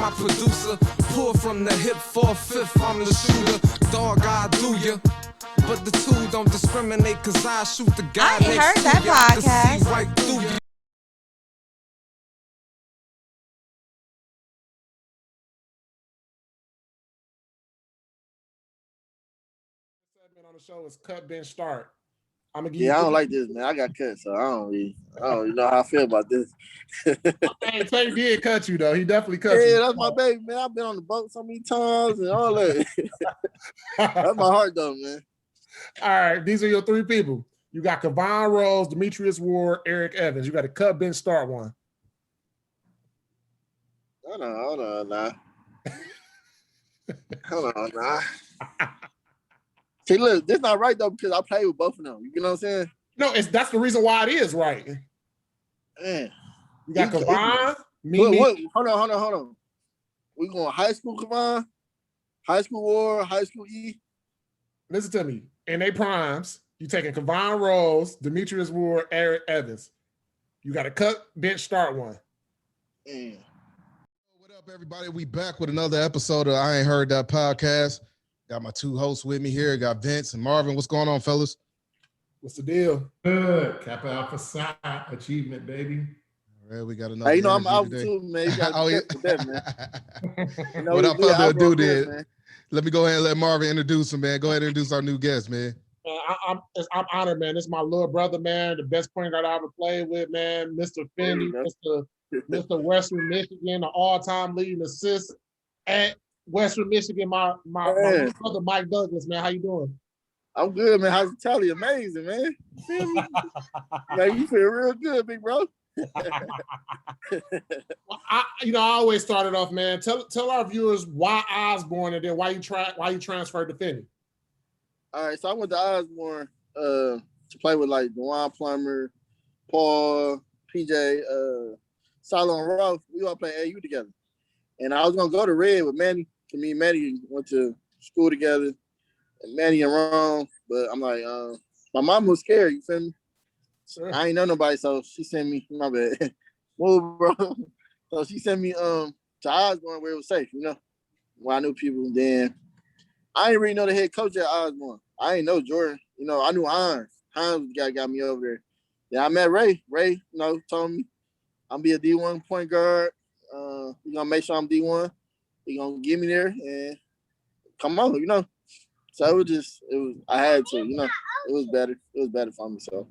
my producer. Pull from the hip 4/5, I'm the shooter. Dog, I do ya. But the two don't discriminate, cause I shoot the guy I ain't next heard to that you. I can podcast. see right through you. On the show is cut, bench, start. I'm gonna give Yeah, I you. don't like this, man. I got cut, so I don't really know how I feel about this. Hey, Tay did cut you though. He definitely cut Yeah, you. that's my baby, man. I've been on the boat so many times and all that. That's my heart, though, man. All right, these are your three people. You got Kevon Rose, Demetrius Ward, Eric Evans. You got to cut, bench, start one. Hold on, nah. Hold on, nah. See, look, this not right though because I play with both of them. You know what I'm saying? No, that's the reason why it is right. Man, You got Kevon, What? Hold on. We going high school, Kevon, high school Ward, high school E. Listen to me. In they primes, you taking Kevon Rose, Demetrius Ward, Eric Evans. You got to cut, bench, start one. Man. What up, everybody? We back with another episode of I Ain't Heard That podcast. Got my two hosts with me here. Got Vince and Marvin. What's going on, fellas? What's the deal? Good. Kappa Alpha Psi achievement, baby. All right, we got another. Hey, you know I'm interview out today. too, man. You got with that, man. You know, Without further ado, good, then, man. let me go ahead and let Marvin introduce him, man. Go ahead and introduce our new guest, man. I'm honored, man. This is my little brother, man. The best point guard I ever played with, man. Mr. Finney, Mr. Western Michigan, the all-time leading assist at Western Michigan. My little brother, Mike Douglas, man. How you doing? I'm good, man. Hospitality amazing, man. Feel me? Man, you feel real good, big bro. I always started off, man. Tell our viewers why Osborne and then why you transferred to Finney. All right, so I went to Osborne to play with like Dewan Plummer, Paul, PJ, Silo and Roth. We all played AU together. And I was gonna go to Red with Manny. Me and Manny went to school together, and Manny and Ron. But I'm like, my mom was scared. You feel me? Sure. I ain't know nobody, so she sent me. My bad, move, bro. So she sent me to Osborne where it was safe. You know, where I knew people. Then I didn't really know the head coach at Osborne. I ain't know Jordan. You know, I knew Hines. Hines was the guy that got me over there. Yeah, I met Ray. Ray, told me I'm be a D1 point guard. He's gonna make sure I'm D1. He gonna get me there and come on, So I had to, it was better. It was better for me. So.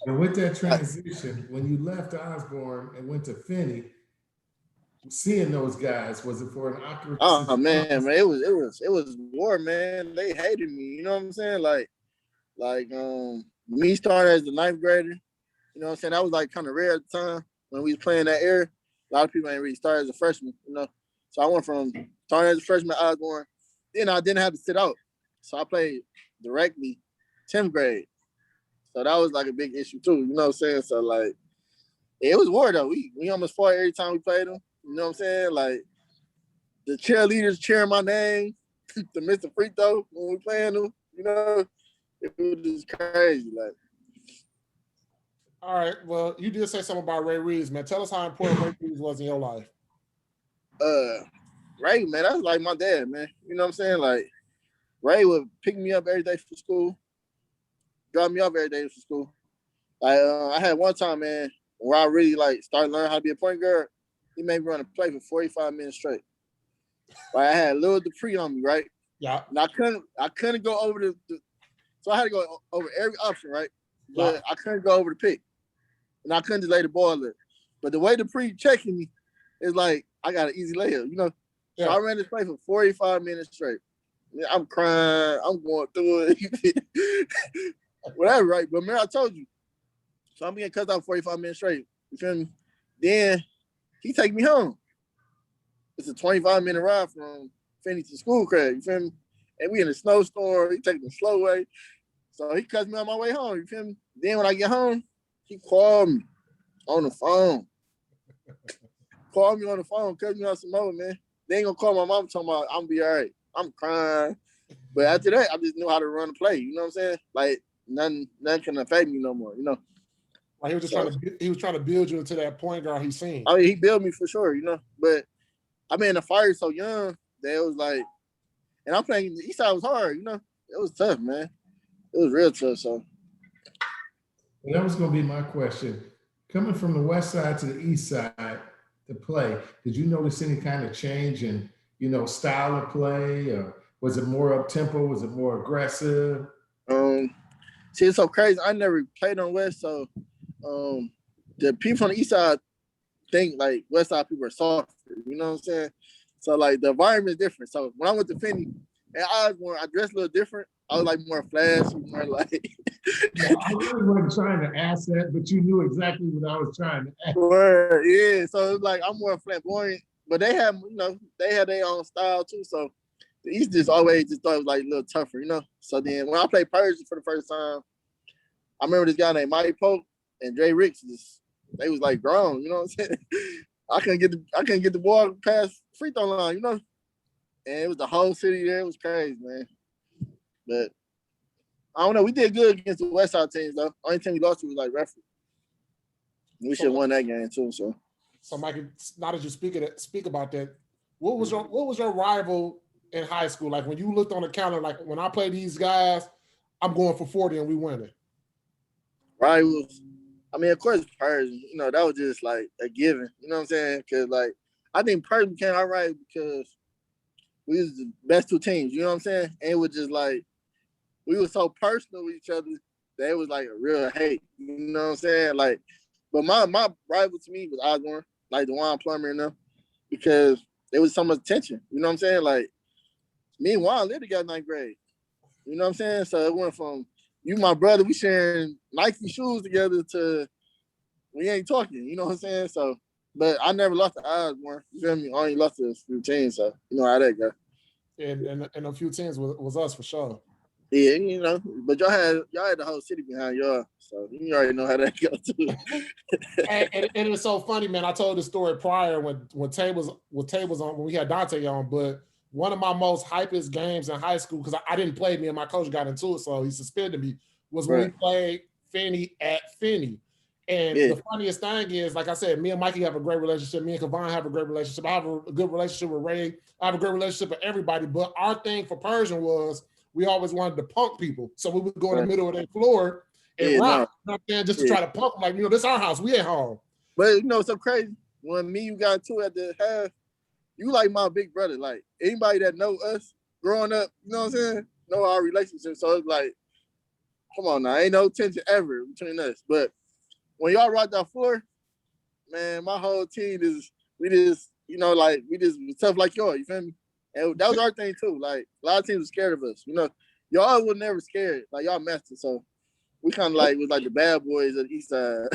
And with that transition, when you left Osborne and went to Finney, seeing those guys, was it for an awkward Oh situation? man, it was war, man. They hated me. You know what I'm saying? Like me starting as the ninth grader. You know what I'm saying? That was like kind of rare at the time when we was playing that era. A lot of people ain't really started as a freshman, So I went from starting as a freshman at Osborne. Then I didn't have to sit out. So I played directly 10th grade. So that was like a big issue too. You know what I'm saying? So like, it was war though. We almost fought every time we played them. You know what I'm saying? Like the cheerleaders cheering my name to miss the free throw when we playing them. It was just crazy. Like, all right. Well, you did say something about Ray Reeves, man. Tell us how important Ray Reeves was in your life. Ray, man, that's like my dad, man. You know what I'm saying? Like, Ray would pick me up every day for school, drop me off every day for school. Like, I had one time, man, where I really like started learning how to be a point guard. He made me run a play for 45 minutes straight. Like, I had Lil Dupree on me, right? Yeah. And I couldn't go over so I had to go over every option, right? But yeah. I couldn't go over the pick. And I couldn't just lay the ball there. But the way Dupree checking me is like, I got an easy layup, Yeah. So I ran this play for 45 minutes straight. I'm crying. I'm going through it. Whatever, right? But man, I told you. So I'm getting cut out 45 minutes straight. You feel me? Then he take me home. It's a 25-minute ride from Finney to school, Craig. You feel me? And we in a snowstorm. He take the slow way. So he cuts me on my way home. You feel me? Then when I get home, he called me on the phone. Called me on the phone, cut me on some more, man. They ain't gonna call my mom talking about I'm gonna be all right. I'm crying. But after that, I just knew how to run the play. You know what I'm saying? Like nothing can affect me no more, Like he was just trying to build you into that point guard he's seen. I mean, he built me for sure, But I mean, the fire so young that it was like, and I'm playing the east side was hard, you know. It was tough, man. It was real tough. So And that was going to be my question. Coming from the west side to the east side to play, did you notice any kind of change in, style of play? Or was it more up tempo? Was it more aggressive? see, it's so crazy. I never played on West, so the people from the east side think like west side people are softer. You know what I'm saying? So like the environment is different. So when I went to Finney, and I dressed a little different. I was like more flashy, more like. I really wasn't trying to ask that, but you knew exactly what I was trying to ask. Yeah, so it's like I'm more flamboyant, but they have, they have their own style too. So the East just always just thought it was like a little tougher, So then when I played Persian for the first time, I remember this guy named Mike Pope and Dre Ricks. They was like grown, you know what I'm saying? I couldn't get the ball past free throw line, And it was the whole city there. It was crazy, man. But I don't know. We did good against the West Side teams, though. Only team we lost to was like referee. We should have won that game too. So, Mikey, now that you speak about that, what was your rival in high school? Like when you looked on the counter, like when I play these guys, I'm going for 40 and we winning. Rivals. I mean, of course, Persian. That was just like a given. You know what I'm saying? Because like I think Persian became all right because we was the best two teams. You know what I'm saying? And it was just like we were so personal with each other that it was like a real hate. You know what I'm saying? Like, but my rival to me was Osborne, like DeJuan Plummer and them, because there was so much tension. You know what I'm saying? Like, me and Juan lived together in ninth grade. You know what I'm saying? So it went from you, my brother, we sharing Nike shoes together to we ain't talking. You know what I'm saying? So, but I never lost to Osborne. You feel me? I only lost to a few teams, so you know how that go. And a few teams was us for sure. Yeah, but y'all had the whole city behind y'all, so you already know how that goes too. and it's so funny, man. I told this story prior when Tay was on, when we had Dante on, but one of my most hypest games in high school, because I didn't play, me and my coach got into it, so he suspended me, was when we played Finney at Finney. And the funniest thing is, like I said, me and Mikey have a great relationship. Me and Kevon have a great relationship. I have a good relationship with Ray. I have a great relationship with everybody. But our thing for Persian was we always wanted to punk people. So we would go in the middle of their floor and rock. No. You know what I'm saying? Just to try to punk them. Like, this is our house. We at home. But it's so crazy. When me, you got two at the half, you like my big brother. Like, anybody that know us growing up, you know what I'm saying? Know our relationship. So it's like, come on now. Ain't no tension ever between us. But when y'all rock that floor, man, my whole team we just tough like y'all, you feel me? And that was our thing too. Like a lot of teams were scared of us. Y'all were never scared. Like y'all masters. So we kind of like was like the bad boys of the east side.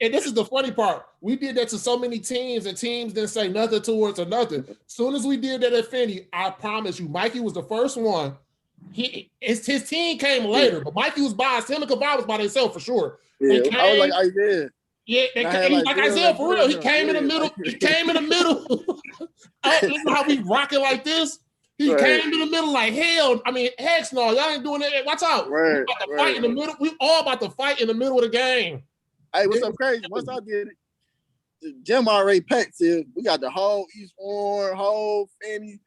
and this is the funny part. We did that to so many teams, and teams didn't say nothing towards or nothing. As soon as we did that at Finney, I promise you, Mikey was the first one. His team came later, but Mikey was by him and Kavai was by themselves for sure. Yeah, I was like Isaiah. Yeah, like Isaiah for real. He came in the middle. He came in the middle. Listen how we rocking like this. He came in the middle like hell. I mean, heck no, y'all ain't doing that. Watch out. We about to fight in the middle. We all about to fight in the middle of the game. Hey, what's up crazy? Once I did it, the gym already packed here. We got the whole East Orange, whole Fanny,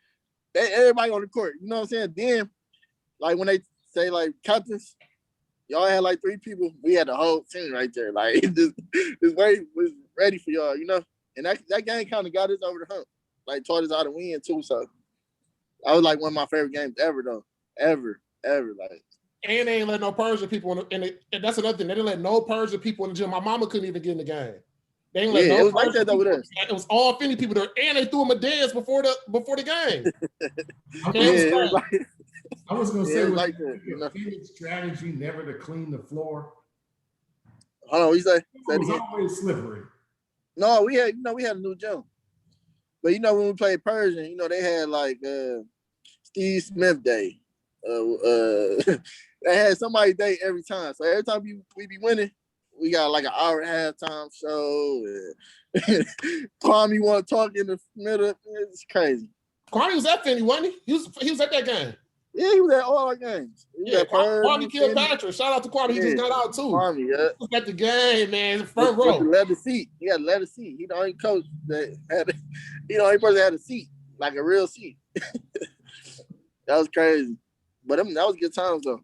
everybody on the court. You know what I'm saying? Then, like when they say like captains, y'all had like 3 people. We had the whole team right there. Like this way was ready for y'all, And that game kind of got us over the hump. Like taught us how to win too. So that was like one of my favorite games ever, though. Ever. Like. And they ain't let no Persian people and that's another thing. They didn't let no Persian people in the gym. My mama couldn't even get in the game. They ain't let no it was Persian like that over there. It was all Finney people there, and they threw them a dance before the game. I was gonna say, like Phoenix strategy never to clean the floor. Hold on, what you say? It was always slippery. No, we had a new gym. But when we played Persian, they had like Steve Smith Day. They had somebody day every time. So every time we be winning, we got like an hour halftime show. Kwame want to talk in the middle. It's crazy. Kwame was at Finney, wasn't he? He was at that game. Yeah, he was at all our games. He was at Perv, Kwame Kilpatrick. Shout out to Kwame. He just got out too. Kwame, yeah. He was at the game, man. Front With the row. leather seat. He had a leather seat. He the only coach that had, he the only person that had a seat, like a real seat. That was crazy. But that was good times though.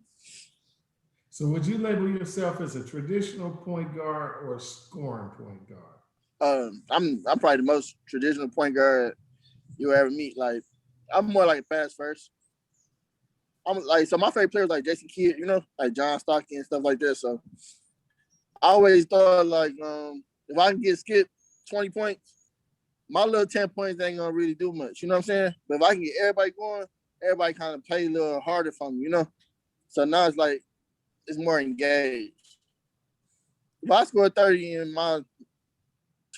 So would you label yourself as a traditional point guard or a scoring point guard? I'm probably the most traditional point guard you ever meet. Like, I'm more like a pass first. I'm like, so my favorite players like Jason Kidd, you know, like John Stockton and stuff like that. So I always thought like, if I can get skipped 20 points, my little 10 points ain't gonna really do much. You know what I'm saying? But if I can get everybody going, everybody kind of play a little harder for me, you know? So now it's like, it's more engaged. If I score 30 and my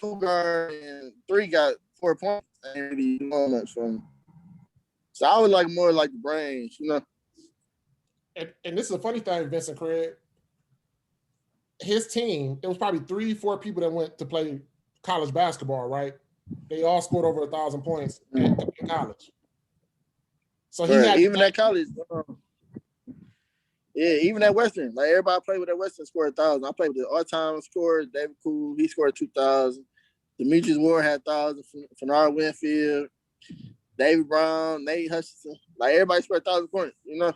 2 guard and 3 got 4 points, I ain't really doing much for me. So I would like more like the brains, you know? And this is a funny thing, Vincent Craig. His team, it was probably 3-4 people that went to play college basketball, right? They all scored over 1,000 points in college. So he had even at college, yeah, even at Western, like everybody played with that Western scored 1,000. I played with the all-time scorer, David Cool. He scored 2,000. Demetrius Ward had 1,000. Fernard Winfield, David Brown, Nate Hutchinson. Like everybody scored 1,000 points. You know,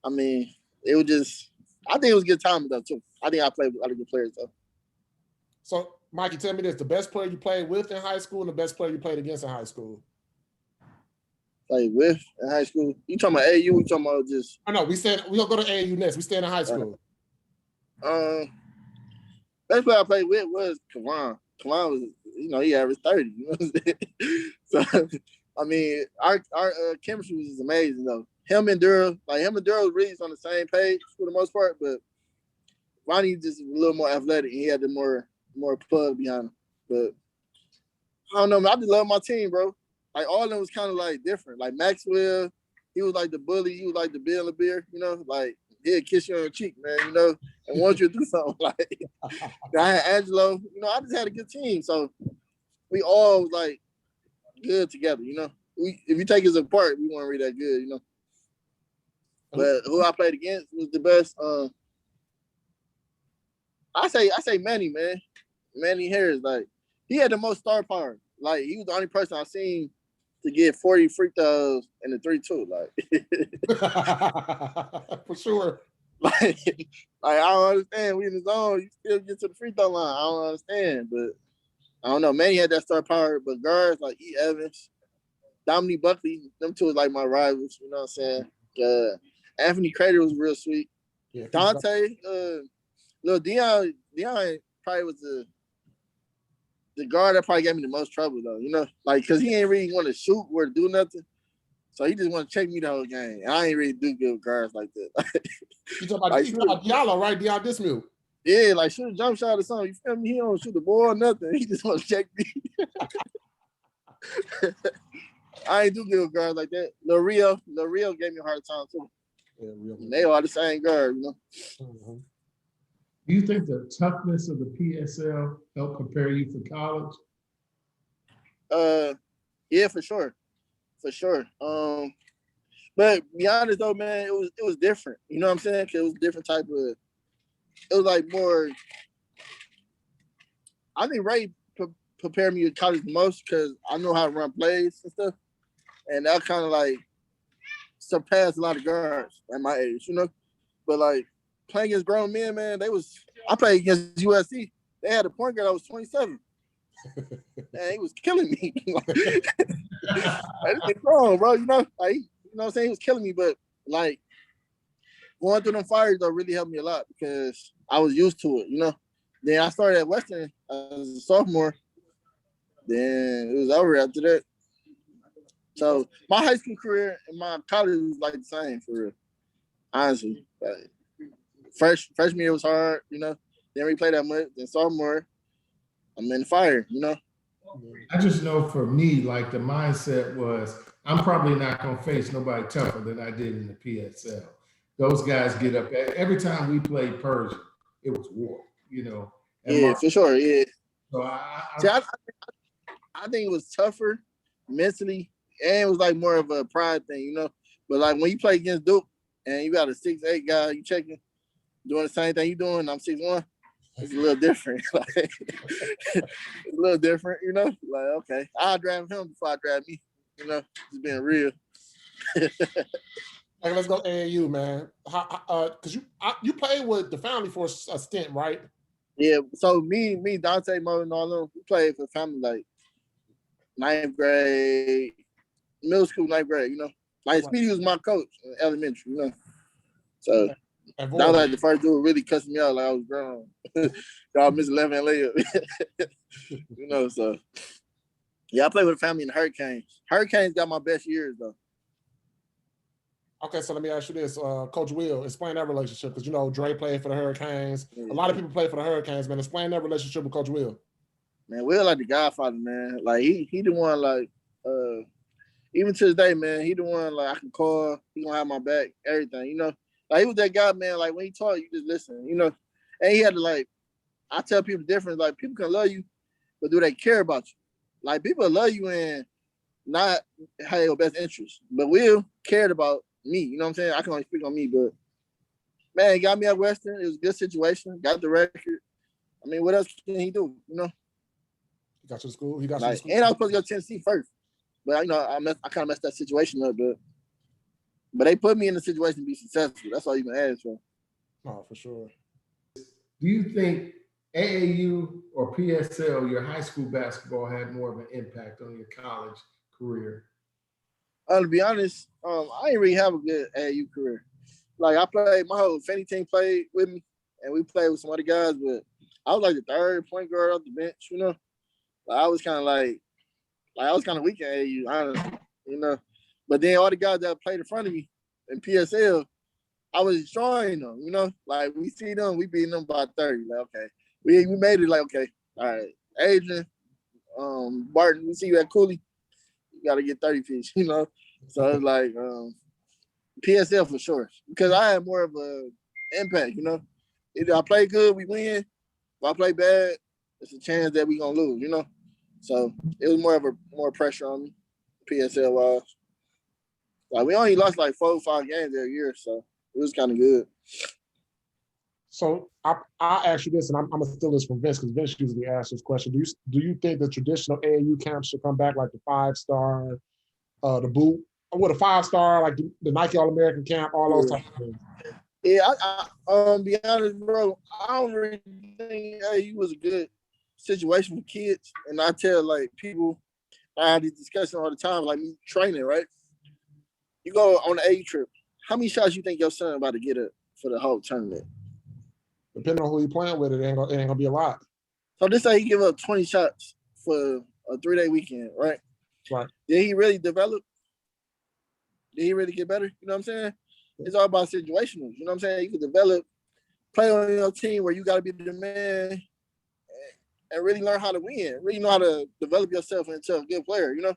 I mean, it was just. I think it was a good time though too. I think I played with a lot of good players though. So, Mikey, tell me this: the best player you played with in high school and the best player you played against in high school. Like with in high school, you talking about AU? We talking about just? I know we'll go to AAU next. We stay in high school. Best player I played with was Kavan. Kavan was, you know, he averaged 30. You know what I'm saying? So, I mean, our chemistry was amazing though. Him and Durrell was really on the same page for the most part, but Ronnie just a little more athletic. He had the more plug behind him. But I don't know, man. I just love my team, bro. Like all of them was kind of like different. Like Maxwell, he was like the bully. He was like the Bill of Beer, you know. Like he'd kiss you on the cheek, man, you know, and want you to do something. Like I had Angelo, you know. I just had a good team, so we all was like good together, you know. If you take us apart, we weren't really that good, you know. But who I played against was the best. I say Manny, man. Manny Harris, like he had the most star power. Like he was the only person I seen to get 40 free throws in the 3-2. Like for sure. Like I don't understand. We in the zone, you still get to the free throw line. I don't understand, but I don't know. Manny had that star power, but guards like E. Evans, Dominique Buckley, them two was like my rivals. You know what I'm saying? Anthony Crater was real sweet. Yeah, Dante, little Dion probably was the guard that probably gave me the most trouble though. You know, like because he ain't really want to shoot or do nothing, so he just want to check me the whole game. And I ain't really do good with guards like that. You talking about Diallo, right? Dion Dismute. Yeah, like shoot a jump shot or something. You feel me? He don't shoot the ball or nothing. He just want to check me. I ain't do good with guards like that. Lil Rio gave me a hard time too. Yeah, they are the same guard, you know. Mm-hmm. Do you think the toughness of the PSL helped prepare you for college? Yeah, for sure. But be honest though, man, it was different. You know what I'm saying? Cause it was a different type of. It was like more. I think Ray prepared me to college the most because I know how to run plays and stuff, and that kind of like surpassed a lot of guards at my age, you know. But like playing against grown men, man, I played against USC. They had a point guard that was 27. Man, he was killing me. I just wrong, bro. You know, like, you know what I'm saying? He was killing me, but like going through them fires though really helped me a lot because I was used to it, you know. Then I started at Western as a sophomore. Then it was over after that. So my high school career and my college was like the same for real. Honestly. Like, freshman year was hard, you know. Didn't really play that much. Then sophomore, I'm in the fire, you know. I just know for me, like the mindset was, I'm probably not going to face nobody tougher than I did in the PSL. Those guys get up. Every time we played Persian, it was war, you know. And for sure, yeah. So I think it was tougher mentally, and it was like more of a pride thing, you know. But like when you play against Duke and you got a 6'8" guy, you checking, doing the same thing you doing, I'm 6'1", it's a little different. Like, it's a little different, you know? Like, okay, I'll draft him before I draft me, you know, just being real. Hey, let's go AAU, man. Because you played with the family for a stint, right? Yeah, so me, Dante, Mo, and all them, we played for family like 9th grade, middle school, 9th grade, you know? Like, Speedy was my coach in elementary, you know? So that was like the first dude really cussing me out like I was grown. Y'all miss 11 and layup. You know, so. Yeah, I played with the family in the Hurricanes. Hurricanes got my best years, though. Okay, so let me ask you this. Coach Will, explain that relationship, because, you know, Dre played for the Hurricanes. A lot of people play for the Hurricanes, man. Explain that relationship with Coach Will. Man, Will like the godfather, man. Like, he the one, like, even to this day, man, he the one, like, I can call. He gonna have my back, everything, you know? Like, he was that guy, man, like, when he taught, you just listen, you know? And he had to, like, I tell people the difference, like, people can love you, but do they care about you? Like, people love you and not have your best interest. But Will cared about me, you know what I'm saying? I can only speak on me, but, man, he got me at Western. It was a good situation. Got the record. I mean, what else can he do, you know? He got you to school? He got you like, to school? And I was supposed to go to Tennessee first. But, you know, I kind of messed that situation up, but they put me in the situation to be successful. That's all you can ask for. Oh, for sure. Do you think AAU or PSL, your high school basketball, had more of an impact on your college career? To be honest, I didn't really have a good AAU career. Like, I played, my whole Fanny team played with me, and we played with some other guys, but I was like the third point guard off the bench, you know? Like, I was kind of I was kind of weak in AAU, honestly, you know? But then all the guys that played in front of me in PSL, I was destroying them, you know? Like, we see them, we beating them by 30. Like, okay. We made it like, okay, all right. Adrian, Barton, we see you at Cooley. You got to get 30 piece, you know? So it's like PSL for sure. Because I had more of an impact, you know? Either I play good, we win. If I play bad, it's a chance that we going to lose, you know? So it was more pressure on me, PSL-wise. Like, we only lost like 4 or 5 games every year, so it was kind of good. So I ask you this, and I'm gonna steal this from Vince, because Vince usually asks this question. Do you think the traditional AAU camps should come back, like the 5-star, the boot, or the 5-star, like the Nike All-American camp, all those types of things? Yeah, I be honest, bro, I don't really think AAU was a good situation for kids. And I tell like people, I have these discussions all the time, like me training, right? You go on the AAU trip, how many shots you think your son about to get up for the whole tournament? Depending on who you're playing with, it ain't gonna be a lot. So this say he give up 20 shots for a 3-day weekend, right? Right. Did he really develop? Did he really get better? You know what I'm saying? It's all about situational. You know what I'm saying? You can develop, play on your team where you got to be the man and really learn how to win. Really know how to develop yourself into a good player, you know?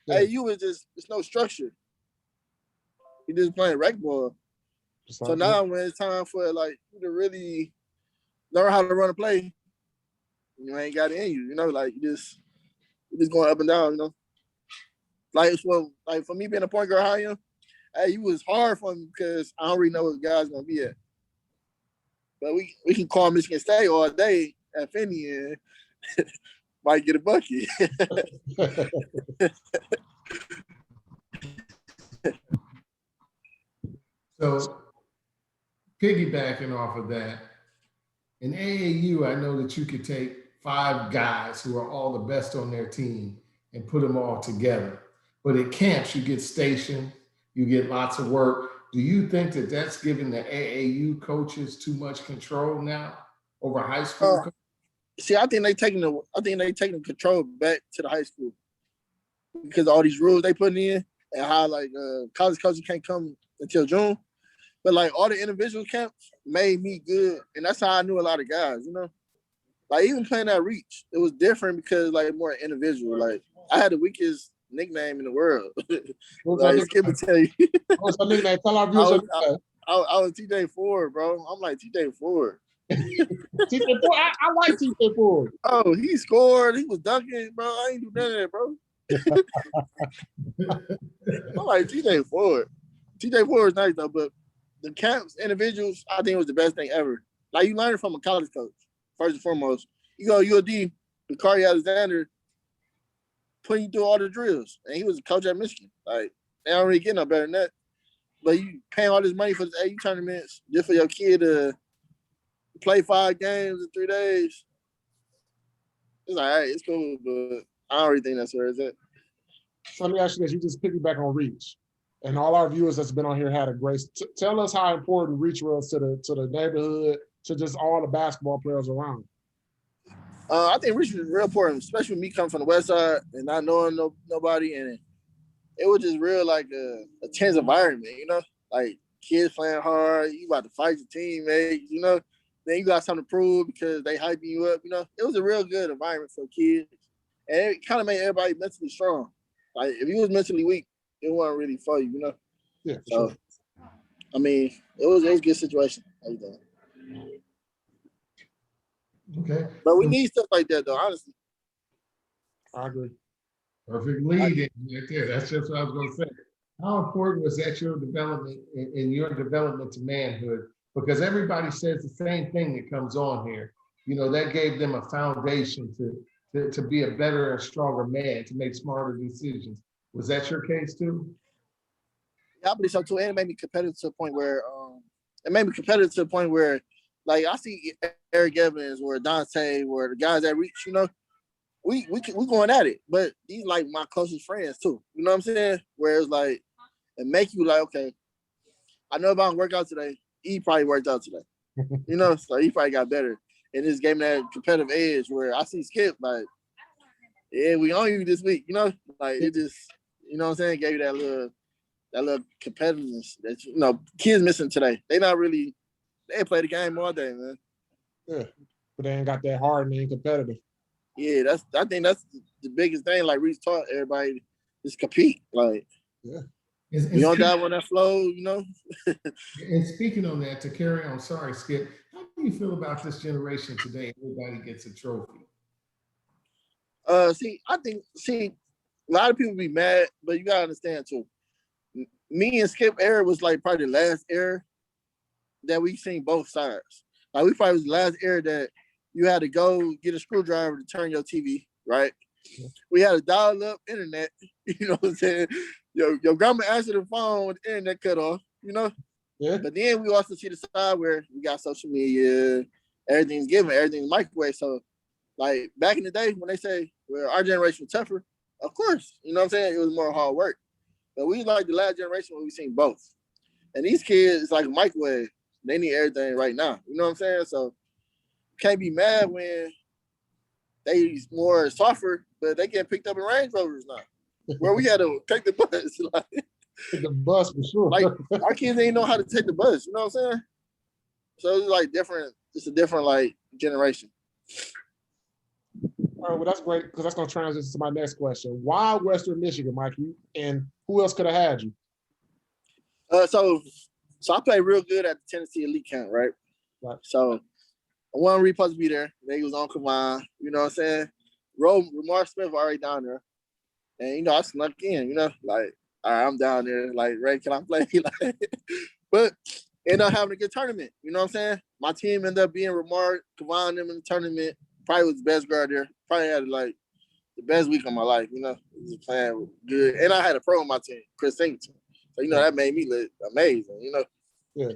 Yeah. Hey, you was just, it's no structure. You just playing rec ball. So now when it's time for like you to really learn how to run a play, you ain't got it in you, you know, like you just going up and down, you know. Like for me being a point guard, how I am, hey, it was hard for me because I don't really know what the guy's gonna be at. But we can call Michigan State all day at Finney and might get a bucket. So piggybacking off of that, in AAU, I know that you could take 5 guys who are all the best on their team and put them all together. But at camps, you get stationed, you get lots of work. Do you think that that's giving the AAU coaches too much control now over high school? See, I think they taking the control back to the high school because of all these rules they putting in and how like college coaches can't come until June. But like all the individual camps made me good, and that's how I knew a lot of guys. You know, like even playing at Reach, it was different because like more individual. Like I had the weakest nickname in the world. Like, skip and tell you. What's the nickname? Tell our viewers. I was TJ Ford, bro. I'm like TJ Ford. TJ Ford. I like TJ Ford. Oh, he scored. He was dunking, bro. I ain't do none of that, bro. I'm like TJ Ford. TJ Ford was nice though, but the camps, individuals, I think it was the best thing ever. Like you learn from a college coach, first and foremost. You go UOD, Bakari Alexander, putting you through all the drills. And he was a coach at Michigan. Like, they don't really get no better than that. But you paying all this money for the AU tournaments just for your kid to play 5 games in 3 days. It's like, all right, it's cool, but I don't really think that's where it's at. So let me ask you this. You just piggyback on Reach. And all our viewers that's been on here had a great tell us how important Reach was to the neighborhood, to just all the basketball players around. I think Reach was real important, especially me coming from the West Side and not knowing nobody. And it was just real like a tense environment, you know? Like kids playing hard, you about to fight your teammates, you know? Then you got something to prove because they hyping you up, you know? It was a real good environment for kids. And it kind of made everybody mentally strong. Like if you was mentally weak, it wasn't really for you, you know? Yeah, so, sure. I mean, it was a good situation. How you doing? Okay. But we need stuff like that, though, honestly. I agree. Perfect lead in right there. That's just what I was going to say. How important was that your development in your development to manhood? Because everybody says the same thing that comes on here. You know, that gave them a foundation to be a better and stronger man, to make smarter decisions. Was that your case too? Yeah, I believe so too. And it made me competitive to the point where, like, I see Eric Evans or Dante or the guys that reach, you know, we going at it. But these like my closest friends too. You know what I'm saying? Where it's like, it make you like, okay, I know if I don't work out today, he probably worked out today. You know, so he probably got better. And this gave me that competitive edge where I see Skip like, yeah, we on you this week, you know? Like it just, you know what I'm saying, gave you that little competitiveness that, you know, kids missing today. They play the game all day, man. Yeah. But they ain't got that hard and they ain't competitive. Yeah, I think that's the biggest thing. Like Reese taught everybody, just compete. Like, yeah, you don't dive on that flow, you know. And speaking on that, to carry on, sorry, Skip, how do you feel about this generation today? Everybody gets a trophy. I think a lot of people be mad, but you gotta understand too. Me and Skip era was like probably the last era that we seen both sides. Like we probably was the last era that you had to go get a screwdriver to turn your TV, right? Yeah. We had a dial-up internet, you know what I'm saying? Your grandma answered the phone with the internet cut off, you know? Yeah. But then we also see the side where we got social media, everything's given, everything's microwave. So like back in the day when they say, well, our generation was tougher, of course, you know what I'm saying? It was more hard work. But we like the last generation where we seen both. And these kids, it's like a microwave. They need everything right now. You know what I'm saying? So can't be mad when they more suffer, but they get picked up in Range Rovers now. Where we had to take the bus. Like, take the bus for sure. Like our kids ain't know how to take the bus, you know what I'm saying? So it's like different, it's a different like generation. All right, well that's great because that's gonna transition to my next question. Why Western Michigan, Mikey? And who else could have had you? So I played real good at the Tennessee Elite Camp, right? Right. So I wasn't really supposed to be there. They was on command, you know what I'm saying? Ramar Smith was already down there. And, you know, I snuck in, you know, like, all right, I'm down there. Like, Ray, can I play? Like, but ended up having a good tournament, you know what I'm saying? My team ended up being Ramar, Kavon, them in the tournament. Probably was the best guard there. Probably had, like, the best week of my life, you know? Just playing good. And I had a pro on my team, Chris Singleton. So, you know, that made me look amazing, you know? Yeah.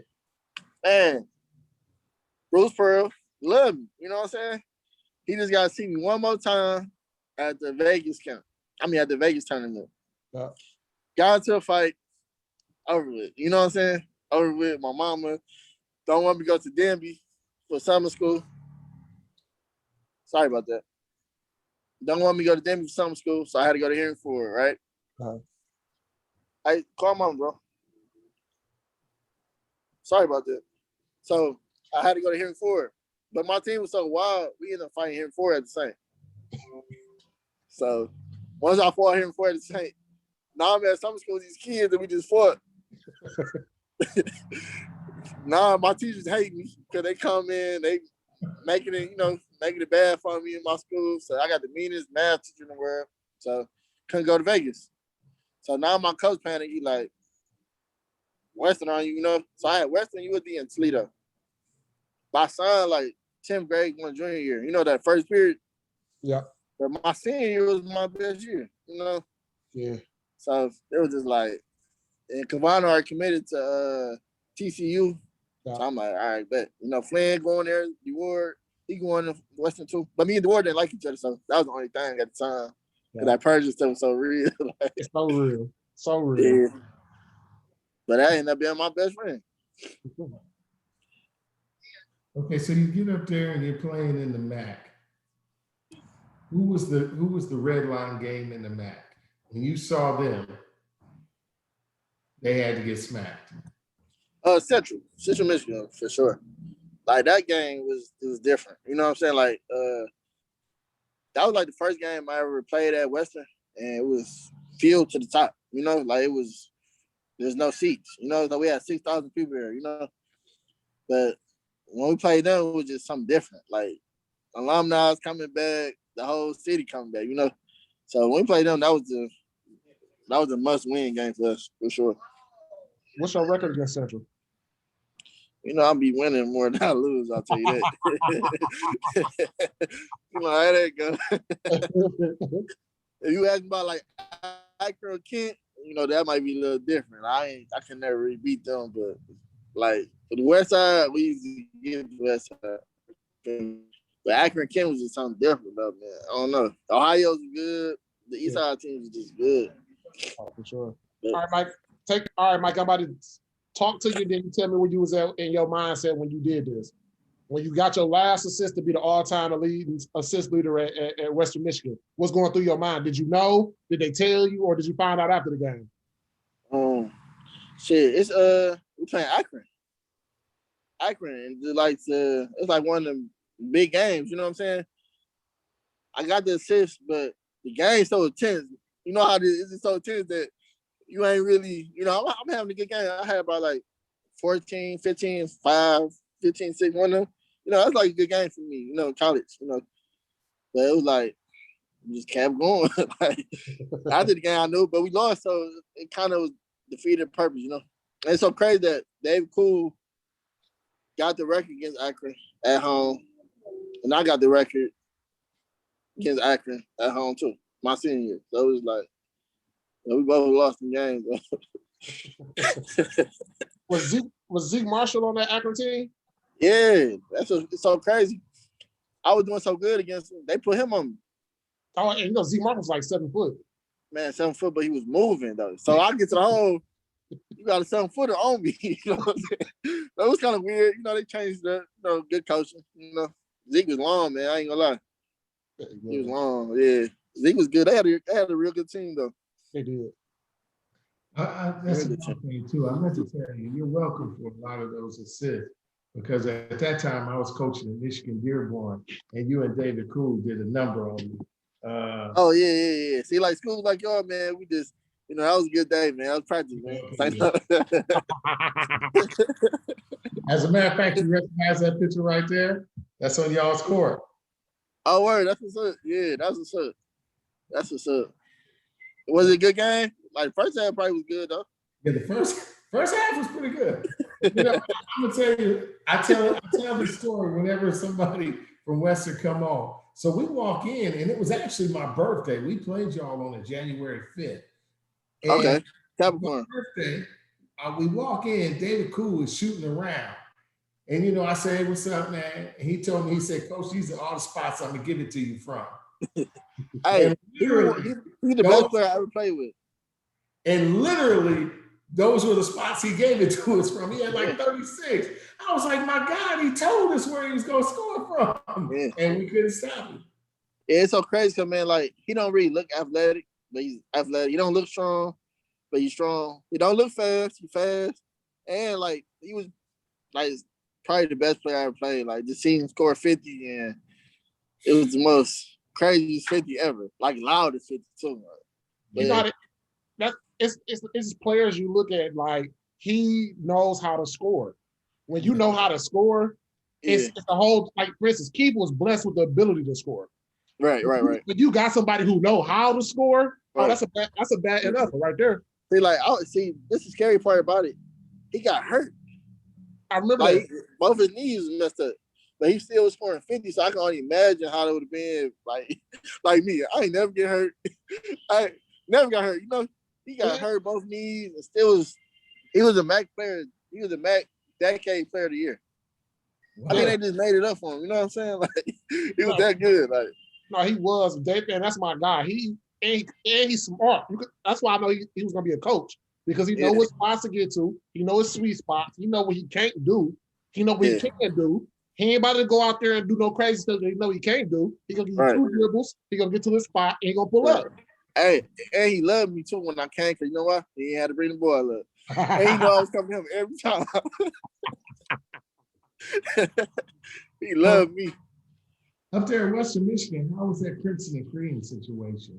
And Bruce Pearl, love me, you know what I'm saying? He just got to see me one more time at the Vegas camp. At the Vegas tournament. Yeah. Got into a fight, over with. You know what I'm saying? Over with. My mama don't want me to go to Denby for summer school. Sorry about that. Don't want me to go to Denby for summer school, so I had to go to Hearing for it, right? Uh-huh. Hey, call mom, bro. Sorry about that. So I had to go to Hearing for it. But my team was so wild, we ended up fighting Hearing for it at the same. So once I fought Hearing for it at the same, now I'm at summer school with these kids and we just fought. Nah, my teachers hate me because they come in, they making it bad for me in my school. So I got the meanest math teacher in the world. So couldn't go to Vegas. So now my coach panic, he like, Western on you, you know. So I had Western USD and Toledo. My son, like 10th grade, going junior year. You know that first period. Yeah. But my senior year was my best year. You know. Yeah. So it was just like, and Cavano already committed to TCU. Yeah. So I'm like, all right, bet. You know, Flynn going there, DeWard, he going to Western too. But me and DeWard didn't like each other, so that was the only thing at the time. Because that Persian stuff was so real. Like, it's so real. So real. Yeah. But that ended up being my best friend. Okay, so you get up there and you're playing in the MAC. Who was the red line game in the MAC? When you saw them, they had to get smacked. Central Michigan for sure. Like that game was different. You know what I'm saying? Like that was like the first game I ever played at Western, and it was filled to the top. You know, like there's no seats. You know, like we had 6,000 people here. You know, but when we played them, it was just something different. Like alumni coming back, the whole city coming back. You know, so when we played them, that was a must-win game for us for sure. What's your record against Central? You know, I'll be winning more than I lose, I'll tell you that. You know how that go. If you ask me about like Akron or Kent, you know, that might be a little different. I can never really beat them, but like for the West Side, we usually get the West Side. But Akron and Kent was just something different though, man. I don't know. Ohio's good. The East Side teams are just good. Oh, for sure. Yeah. All right, Mike. I'm about to talk to you, then you tell me where you was at in your mindset when you did this. When you got your last assist to be the all-time assist leader at Western Michigan, what's going through your mind? Did you know? Did they tell you, or did you find out after the game? It's we playing Akron, and it's like one of them big games. You know what I'm saying? I got the assist, but the game's so intense. You know how it's so intense that you ain't really, you know, I'm having a good game. I had about like 14, 15, 5, 15, 6, one of them. You know, that's like a good game for me, you know, college, you know. But it was like, we just kept going. Like, after the game, I knew, but we lost, so it kind of was defeated purpose, you know. And it's so crazy that Dave Cool got the record against Akron at home, and I got the record against Akron at home too, my senior year. So it was like, you know, we both lost the game. Was Zeke Marshall on that Akron team? Yeah, it's so crazy. I was doing so good against him. They put him on me. Oh, and you know, Zeke Marshall was like 7 foot. Man, 7 foot, but he was moving though. So I get to the home, you got a 7-footer on me. You know what I'm saying? That was kind of weird. You know, they changed the, you know, good coaching. You know, Zeke was long, man. I ain't gonna lie. He was long, yeah. Zeke was good. They had a real good team though. They did. That's another thing too. I meant to tell you, you're welcome for a lot of those assists, because at that time I was coaching in Michigan Dearborn, and you and David Cool did a number on me. Oh yeah. See, like schools like y'all, man, we just, you know, that was a good day, man. That was practice, man. As a matter of fact, you recognize that picture right there? That's on y'all's court. Oh, word, that's what's up. Yeah, that's what's up. That's what's up. Was it a good game? Like first half probably was good though. Yeah, the first half was pretty good. You know, I'm gonna tell you, I tell this story whenever somebody from Western come on. So we walk in, and it was actually my birthday. We played y'all on January 5th. And okay, Capricorn. My birthday, we walk in, David Cool is shooting around. And you know, I said, hey, what's up, man? And he told me, he said, Coach, these are all the spots I'm gonna give it to you from. Hey, he's the best player I ever played with. And literally, those were the spots he gave it to us from. He had like 36. I was like, my God, he told us where he was going to score from. Yeah. And we couldn't stop him. Yeah, it's so crazy because, man, like, he don't really look athletic, but he's athletic. He don't look strong, but he's strong. He don't look fast, he's fast. And, like, he was, like, probably the best player I ever played. Like, just seeing him score 50, and it was the most craziest 50 ever. Like, loudest 50, too. Like, you know, it's players you look at, like, he knows how to score. When you know how to score, it's a whole, like, for instance, Keith was blessed with the ability to score. Right. When you got somebody who know how to score, that's a bad enough right there. See, like, this is the scary part about it. he got hurt. I remember Like that. both his knees was messed up. But he still was scoring 50, so I can only imagine how it would have been like me. I ain't never get hurt. I never got hurt. You know, he got hurt both knees and he was a MAC player. He was a MAC decade player of the year. Wow. I think they just made it up for him. You know what I'm saying? Like he was that good. Like No, he was. Man, that's my guy. He's smart. That's why I know he was gonna be a coach because he know what spots to get to. He know his sweet spots. He know what he can't do. He know what he can do. He ain't about to go out there and do no crazy stuff that he know he can't do. He gonna give you 2 dribbles. He gonna get to his spot and he gonna pull up. Hey, and he loved me too when I came, because you know what? He ain't had to bring the ball up. And he know I was coming to him every time. He loved me. Up there in Western Michigan, how was that Crimson and Cream situation?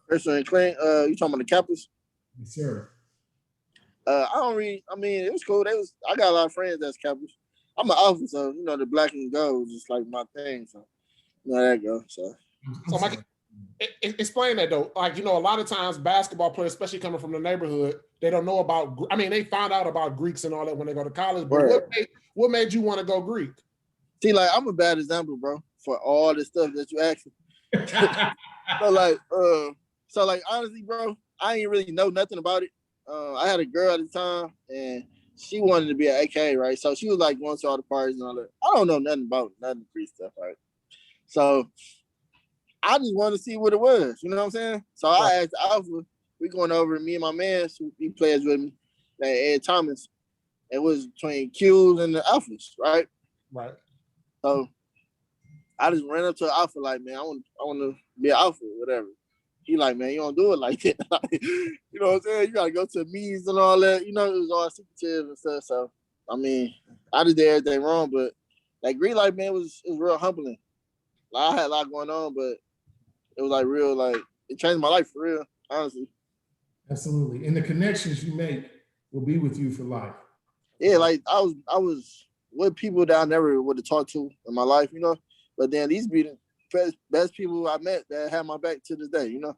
Crimson and Cream, you talking about the Capitals? Yes, sir. I mean, it was cool. I got a lot of friends that's Capitals. I'm an Alpha, so you know the black and gold is just like my thing. So you know that go. So Mike, explain that though. Like, you know, a lot of times basketball players, especially coming from the neighborhood, they don't know about. I mean, they found out about Greeks and all that when they go to college. But what made you want to go Greek? See, like I'm a bad example, bro, for all the stuff that you asked. So like honestly, bro, I ain't really know nothing about it. I had a girl at the time, and she wanted to be an AK, right? So she was like going to all the parties and all that. I don't know nothing about nothing Greek stuff, right? So I just wanted to see what it was, you know what I'm saying? So I asked Alpha, we going over, me and my man, he plays with me, like Ed Thomas. It was between Q's and the Alphas, right? Right. So I just ran up to Alpha like, man, I want to be an Alpha, whatever. He like, man, you don't do it like that. You know what I'm saying? You got to go to meetings and all that. You know, it was all secretive and stuff. So, I mean, I just did everything wrong, but that green light, man, it was real humbling. Like, I had a lot going on, but it was like real, like, it changed my life for real, honestly. Absolutely. And the connections you make will be with you for life. Yeah, like I was with people that I never would have talked to in my life, you know. But then these be the best people I met that had my back to this day, you know.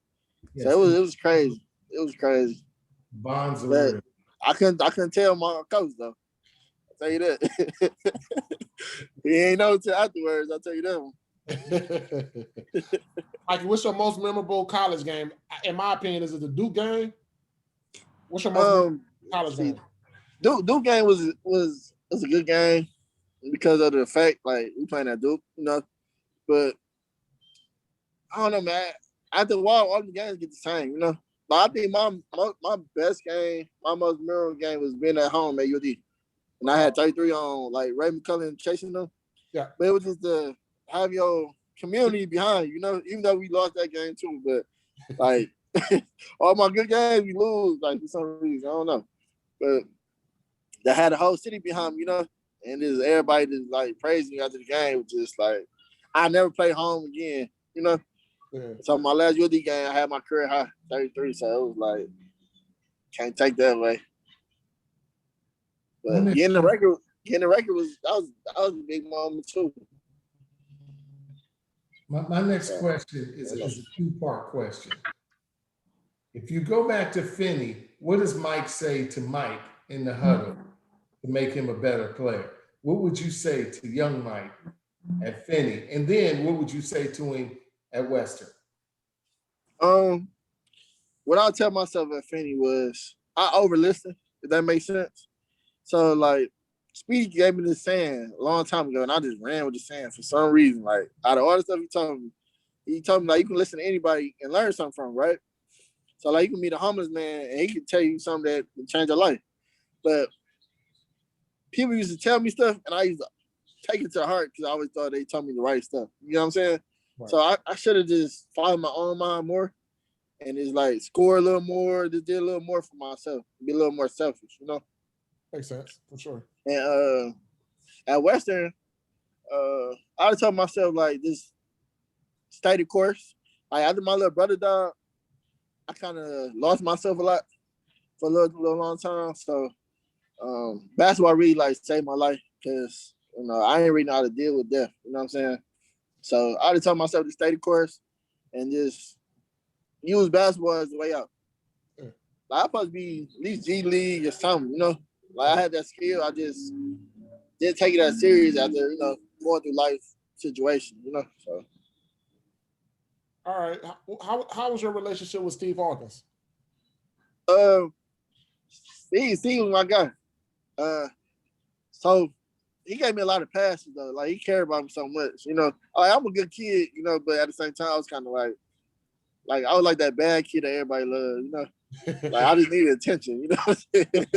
Yes. So it was crazy. It was crazy. Bonds are real. I couldn't tell my coach though. I'll tell you that. He ain't know until afterwards, I'll tell you that one. Like, what's your most memorable college game? In my opinion, is it the Duke game? What's your most memorable college game? Duke game was a good game because of the fact, like, we playing at Duke, you know. But I don't know, man. After a while, all the games get the same, you know. But I think my best game, my most memorable game was being at home at UD. And I had 33 on, like, Ray McCullough chasing them. Yeah. But it was just to have your community behind you, know, even though we lost that game too. But, like, all my good games, we lose, like, for some reason. I don't know. But they had the whole city behind me, you know. And just everybody just, like, praising me after the game was just, like, I never play home again, you know. Yeah. So my last UD game, I had my career high, 33. So it was like, can't take that away. But getting the record was a big moment too. My next question is a 2-part question. If you go back to Finney, what does Mike say to Mike in the huddle to make him a better player? What would you say to young Mike at Finney? And then what would you say to him at Western? What I'll tell myself at Finney was I over-listened, if that makes sense. So, like, Speedy gave me this saying a long time ago, and I just ran with the saying for some reason. Like, out of all the stuff he told me, like, you can listen to anybody and learn something from, right? So, like, you can meet a homeless man, and he can tell you something that can change your life. But people used to tell me stuff, and I used to take it to heart because I always thought they told me the right stuff. You know what I'm saying? Right. So I should have just followed my own mind more and just, like, score a little more, just did a little more for myself, be a little more selfish, you know? Makes sense, for sure. And at Western, I would tell myself, like, just stay the course. Like, after my little brother died, I kind of lost myself a lot for a little long time. So basketball really, like, saved my life because, you know, I ain't really know how to deal with death. You know what I'm saying? So I would tell myself to stay the course and just use basketball as the way out. Like, I'm supposed to be at least G League or something, you know? Like, I had that skill. I just didn't take it as serious after, you know, going through life situation, you know? So. All right. How was your relationship with Steve Hawkins? Steve was my guy. So he gave me a lot of passes though. Like he cared about me so much, you know. Like, I'm a good kid, you know, but at the same time, I was kind of like I was like that bad kid that everybody loved, you know. Like I just needed attention, you know what I'm saying?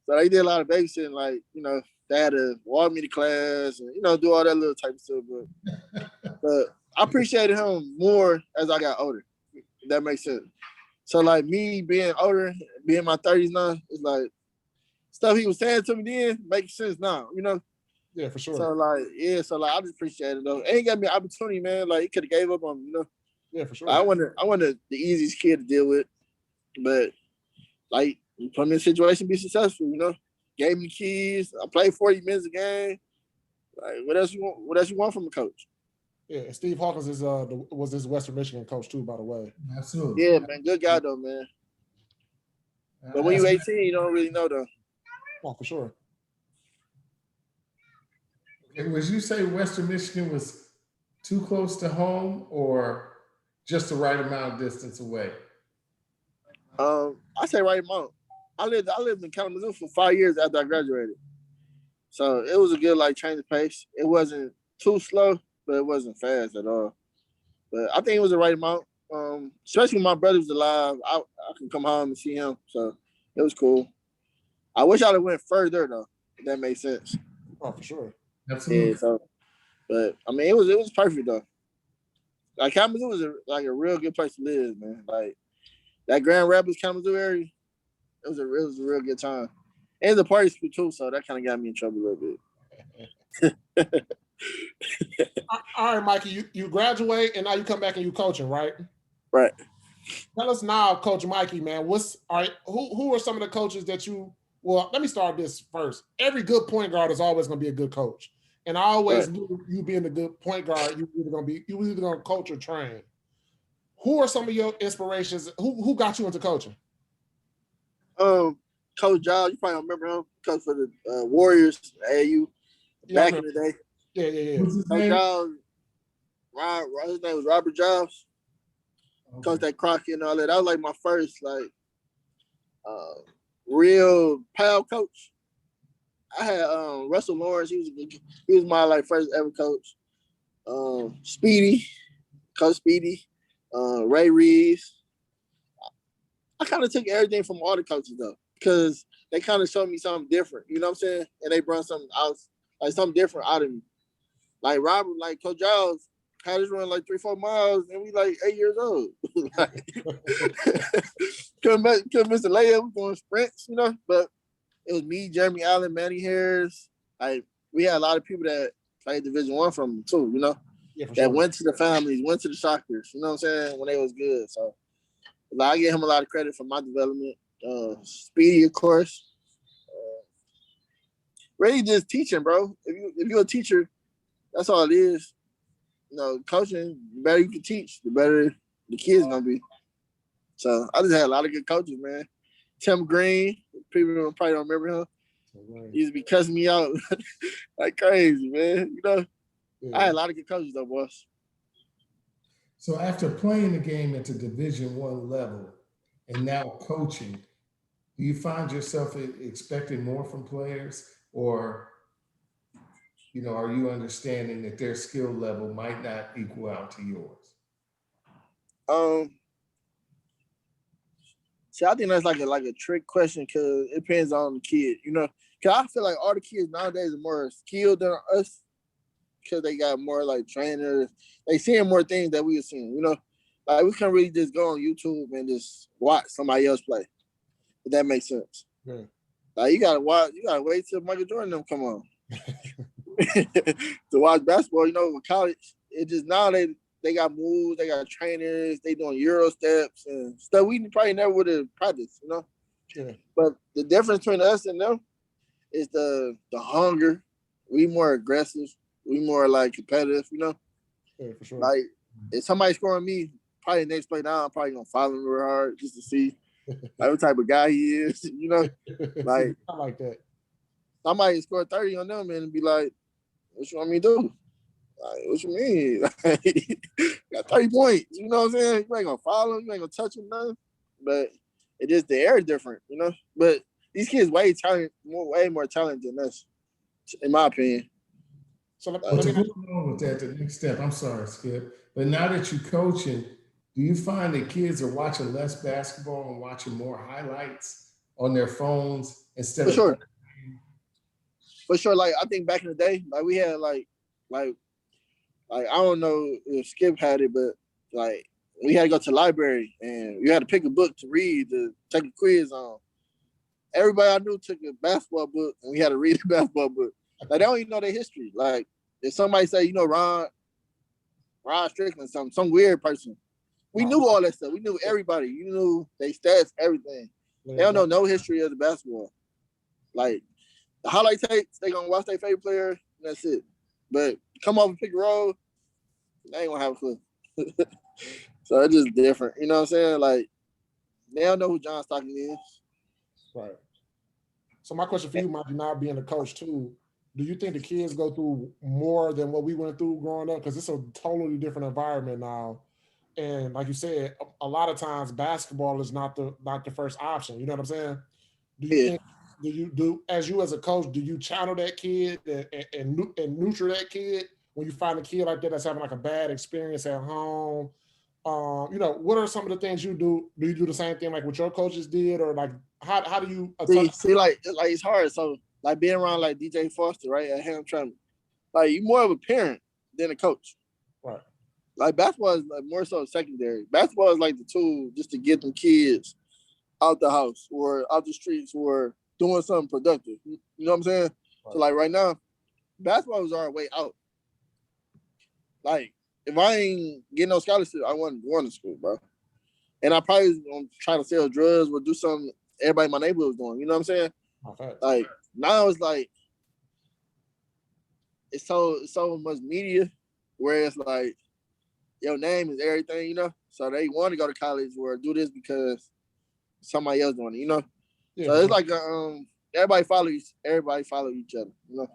So he did a lot of babysitting, like, you know, they had to walk me to class and, you know, do all that little type of stuff. But I appreciated him more as I got older, if that makes sense. So like me being older, being in my 30s now, it's like stuff he was saying to me then makes sense now, you know? Yeah, for sure. So like, I just appreciate it though. And he got me an opportunity, man. Like he could have gave up on me, you know? Yeah, for sure. I wanted the easiest kid to deal with, but like you put me in a situation to be successful, you know? Gave me the keys. I played 40 minutes a game. Like what else you want? What else you want from a coach? Yeah, Steve Hawkins was his Western Michigan coach too, by the way. Absolutely. Yeah, man, good guy though, man. But when you're 18, you don't really know though. Oh, for sure. Okay, would you say Western Michigan was too close to home or just the right amount of distance away? I say right amount. I lived in Kalamazoo for 5 years after I graduated. So it was a good like change of pace. It wasn't too slow, but it wasn't fast at all. But I think it was the right amount. Especially when my brother was alive, I can come home and see him. So it was cool. I wish I'd have went further though, if that makes sense. Oh, for sure. Absolutely. Yeah, so, but I mean it was perfect though. Like Kalamazoo was a real good place to live, man. Like that Grand Rapids Kalamazoo area, it was a real good time. And the party school too, so that kind of got me in trouble a little bit. All right, Mikey, you graduate and now you come back and you coaching, right? Right. Tell us now, Coach Mikey, man, who are some of the coaches that well, let me start this first. Every good point guard is always going to be a good coach. And I always knew you being a good point guard, you were either going to coach or train. Who are some of your inspirations? Who got you into coaching? Coach Giles, you probably don't remember him. Coach for the Warriors, AAU, back in the day. Yeah. What's his Coach name? Giles, his name was Robert Giles. Okay. Coach that Crockett and all that. That was like my first real pal coach. I had Russell Lawrence. He was my like first ever coach. Coach Speedy, Ray Reeves. I kind of took everything from all the coaches though, because they kind of showed me something different. You know what I'm saying? And they brought something out, like something different out of me. Like Robert, like Coach Giles had us run like 3-4 miles, and we like 8 years old. couldn't miss the layup going sprints, you know. But it was me, Jeremy Allen, Manny Harris. Like we had a lot of people that played Division I from them too, you know. Yeah, for that sure. went to the families, went to the Shockers, you know what I'm saying, when they was good. So like, I give him a lot of credit for my development. Speedy, of course. Really just teaching, bro. If you're a teacher, that's all it is. You know, coaching, the better you can teach, the better the kids gonna be. So I just had a lot of good coaches, man. Tim Green, people probably don't remember him. He used to be cussing me out like crazy, man. You know, I had a lot of good coaches though, boss. So after playing the game at the Division I level and now coaching, do you find yourself expecting more from players, or, you know, are you understanding that their skill level might not equal out to yours? See, I think that's like a trick question because it depends on the kid, you know. Because I feel like all the kids nowadays are more skilled than us because they got more like trainers. They seeing more things that we are seeing, you know. Like we can't really just go on YouTube and just watch somebody else play. If that makes sense. Yeah. Like you gotta wait till Michael Jordan them come on to watch basketball. You know, with college, it just now they got moves, they got trainers, they doing Euro steps and stuff we probably never would have practiced, you know. Yeah. But the difference between us and them is the hunger. We more aggressive. We more like competitive, you know. Yeah, for sure. Like if somebody scoring me probably next play down, I'm probably gonna follow him real hard just to see like what type of guy he is. You know, like I like that. I might score 30 on them and be like, "What you want me to do? Like, what you mean? Got 30 points. You know what I'm saying? You ain't gonna follow him. You ain't gonna touch him, nothing. But it just the air is different, you know. But these kids way more talented than us, in my opinion. So let But me to go along with that, the next step, I'm sorry, Skip, but now that you're coaching, do you find that kids are watching less basketball and watching more highlights on their phones instead For of sure. For sure. Like I think back in the day, like we had like I don't know if Skip had it, but like we had to go to the library and you had to pick a book to read to take a quiz on. Everybody I knew took a basketball book and we had to read a basketball book. Like they don't even know their history. Like if somebody say, you know, Ron Strickland, some weird person. We knew all that stuff. We knew everybody. You knew they stats, everything. They don't know no history of the basketball. Like the highlight tapes, they gonna watch their favorite player, and that's it. But come over and pick a roll, they ain't gonna have a clue. So it's just different. You know what I'm saying? Like they don't know who John Stockton is. Right. So my question for you, Monty, now being a coach too, do you think the kids go through more than what we went through growing up? Because it's a totally different environment now. And like you said, a lot of times basketball is not the first option. You know what I'm saying? Do you think as a coach, do you channel that kid and nurture that kid when you find a kid like that that's having like a bad experience at home? You know, what are some of the things you do? Do you do the same thing like what your coaches did, or like how do you see like it's hard? So like being around like DJ Foster, right, at Hamtramck, like you more of a parent than a coach. Right. Like basketball is like more so secondary. Basketball is like the tool just to get them kids out the house or out the streets or doing something productive. You know what I'm saying? Right. So like right now, basketball is our way out. Like if I ain't getting no scholarship, I wasn't going to school, bro. And I probably was gonna try to sell drugs or do something everybody in my neighborhood was doing. You know what I'm saying? Okay. Like now it's like it's so much media where it's like your name is everything, you know? So they want to go to college or do this because somebody else doing it, you know? Yeah, so it's like everybody follow each other, you know?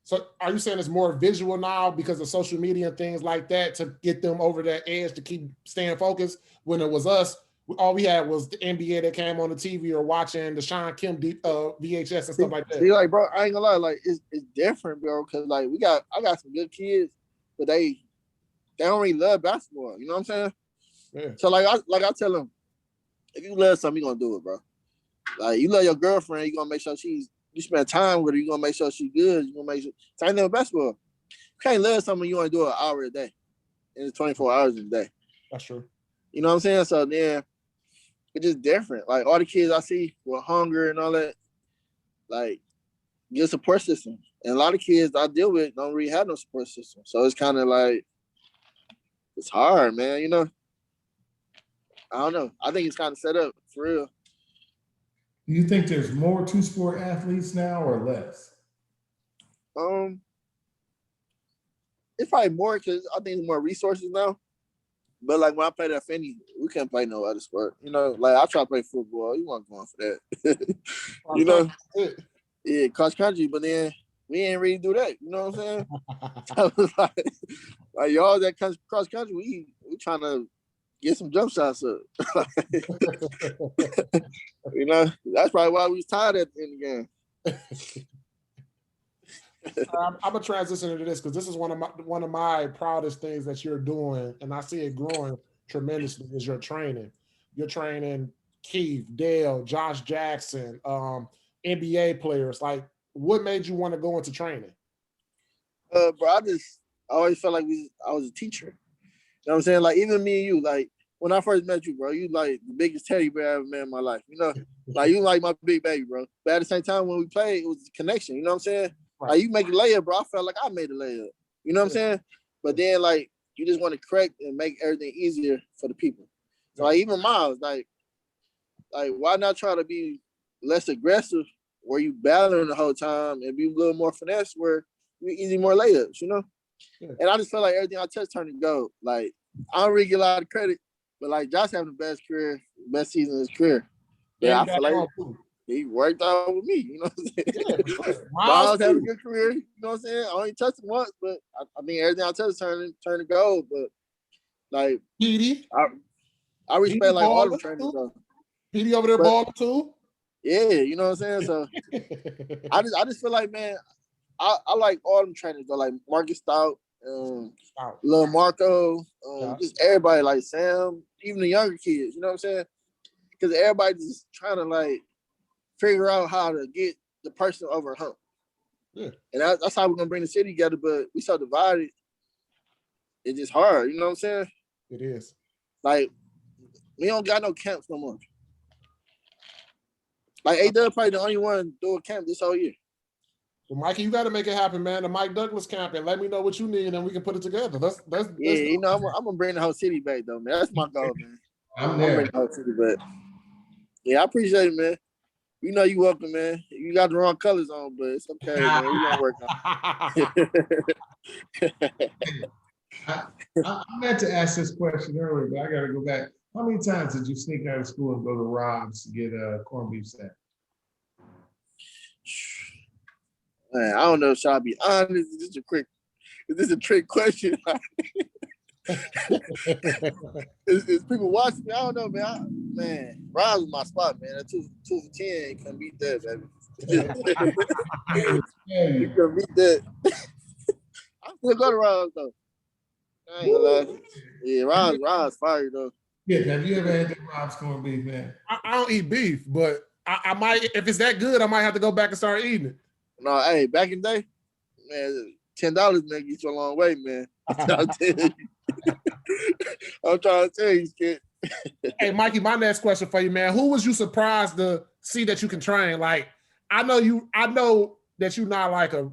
So are you saying it's more visual now because of social media and things like that to get them over that edge to keep staying focused? When it was us, all we had was the NBA that came on the TV or watching the Sean Kim VHS and stuff like that. See, like, bro, I ain't gonna lie, like it's different, bro, because like I got some good kids, but they don't really love basketball. You know what I'm saying? Yeah. So like I tell them, if you love something, you gonna do it, bro. Like you love your girlfriend, you gonna make sure you spend time with her, you gonna make sure she's good, you gonna make sure same thing with basketball. You can't love something you wanna do an hour a day. And it's 24 hours a day. That's true. You know what I'm saying? So then it's just different. Like all the kids I see with hunger and all that, like get a support system. And a lot of kids I deal with don't really have no support system. So it's kind of like it's hard, man, you know? I don't know. I think it's kind of set up for real. Do you think there's more two-sport athletes now or less? It's probably more because I think there's more resources now. But like when I played at Finney, we couldn't play no other sport. You know, like I tried to play football. You weren't going for that. You know? Yeah, cross country, but then we ain't really do that. You know what I'm saying? So was like y'all that cross country, we trying to get some jump shots up. You know, that's probably why we was tired at the end of the game. I'm gonna transition into this because this is one of my proudest things that you're doing, and I see it growing tremendously. Is your training? You're training Keith, Dale, Josh Jackson, NBA players. Like, what made you want to go into training? Bro, I always felt like I was a teacher. You know what I'm saying? Like even me and you, like when I first met you, bro, you like the biggest teddy bear I ever met in my life. You know, like you like my big baby, bro. But at the same time, when we played, it was a connection. You know what I'm saying? Right. Like you make a layup, bro. I felt like I made a layup. You know what I'm saying? But then like you just want to correct and make everything easier for the people. So like even Miles, like why not try to be less aggressive where you battling the whole time and be a little more finesse where you easy more layups, you know? Yeah. And I just felt like everything I touched turned to gold. Like I don't really get a lot of credit But like Josh having the best season of his career. Yeah, I feel like he worked out with me. You know what I'm saying? Yeah, for sure. Miles having a good career. You know what I'm saying? I only touched him once, but I mean everything I touched turned to gold. But like Petey, I respect like all the trainers though. Petey over there balling too. Yeah, you know what I'm saying. So I just feel like, man, I like all them trainers though, like Marcus Stout, Lil Marco, just everybody, like Sam, even the younger kids. You know what I'm saying? Because everybody just trying to like figure out how to get the person over a hump. Yeah. And that's how we're gonna bring the city together. But we so divided, it's just hard. You know what I'm saying? It is. Like we don't got no camps no more. Like A-Dub probably the only one doing camp this whole year. Well, Mikey, you got to make it happen, man. The Mike Douglas camp, and let me know what you need, and we can put it together. That's you know, I'm gonna bring the whole city back though, man. That's my goal, man. I'm there. Bring the whole city back. Yeah, I appreciate it, man. You know you welcome, man. You got the wrong colors on, but it's okay, man. We gonna work on it. I meant to ask this question earlier, but I got to go back. How many times did you sneak out of school and go to Rob's to get a corned beef snack? Man, I don't know. Should I be honest? Is this a trick question? Is people watching me? I don't know, man. Rob's was my spot, man. That 2 for 10 couldn't beat that, baby. You couldn't beat that. I'm still go to Rob's though. I ain't gonna lie. Yeah, Rob's fire though. Yeah, have you ever had that Rob's corned beef, man? I don't eat beef, but I might, if it's that good, I might have to go back and start eating it. No, hey, back in the day, man, $10 make you a long way, man. I'm trying to tell you, kid. Hey, Mikey, my next question for you, man. Who was you surprised to see that you can train? Like, I know that you're not like a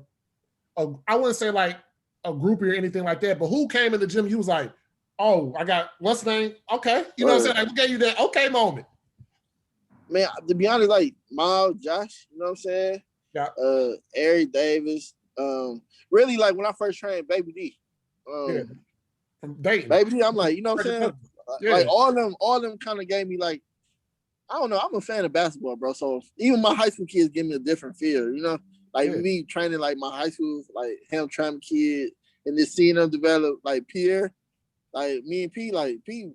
I wouldn't say like a groupie or anything like that, but who came in the gym, you was like, oh, I got, what's the name? Okay. You know what I'm saying? Like, who gave you that okay moment? Man, to be honest, like Miles, Josh, you know what I'm saying? Yeah. Eric Davis. Really like when I first trained Baby D. From Dayton. Baby D, I'm like, you know what I'm saying? Yeah. Like all them kind of gave me like, I don't know, I'm a fan of basketball, bro. So even my high school kids give me a different feel, you know? Like me training like my high school, like Hamtramck kid, and just seeing them develop like Pierre, like me and P, like P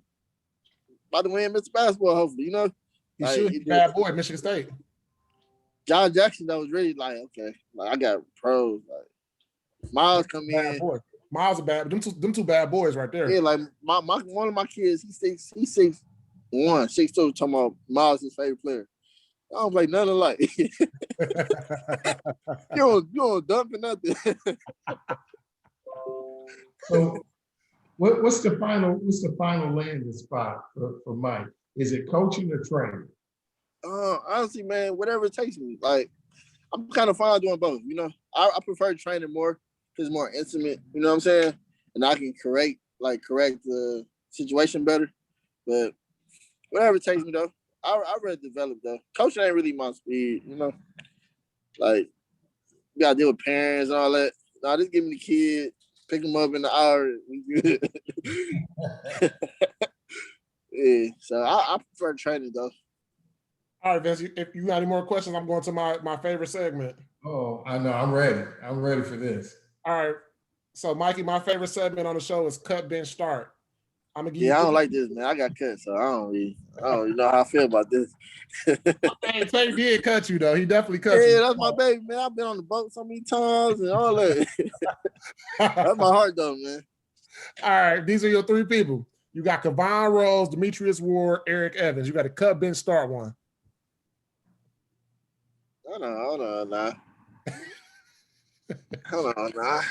by the way, Mr. Basketball, hopefully, you know? You should be bad boy at Michigan State. John Jackson, that was really like, okay, like I got pros. Like Miles come in. Boy. Miles are bad. Them two bad boys right there. Yeah, like my one of my kids, he's 6'1", 6'2", talking about Miles' his favorite player. I don't play nothing like. you don't dunk or nothing. So what's the final landing spot for Mike? Is it coaching or training? Honestly, man, whatever it takes me. Like, I'm kind of fine doing both, you know. I prefer training more because it's more intimate, you know what I'm saying? And I can correct the situation better. But whatever it takes me, though, I rather develop, though. Coaching ain't really my speed, you know? Like, you got to deal with parents and all that. Nah, just give me the kid, pick him up in the hour, we good. Yeah, so I prefer training, though. All right, Vince, if you got any more questions, I'm going to my favorite segment. Oh, I know. I'm ready. I'm ready for this. All right. So, Mikey, my favorite segment on the show is cut, bench, start. I'm gonna give I don't like this, man. I got cut, so I don't really know how I feel about this. Hey, Tay did cut you, though. He definitely cut you. Yeah, that's my baby, man. I've been on the boat so many times and all that. That's my heart, though, man. All right, these are your three people. You got Kevon Rose, Demetrius Ward, Eric Evans. You got to cut, bench, start one. Hold on, nah. Hold on, nah.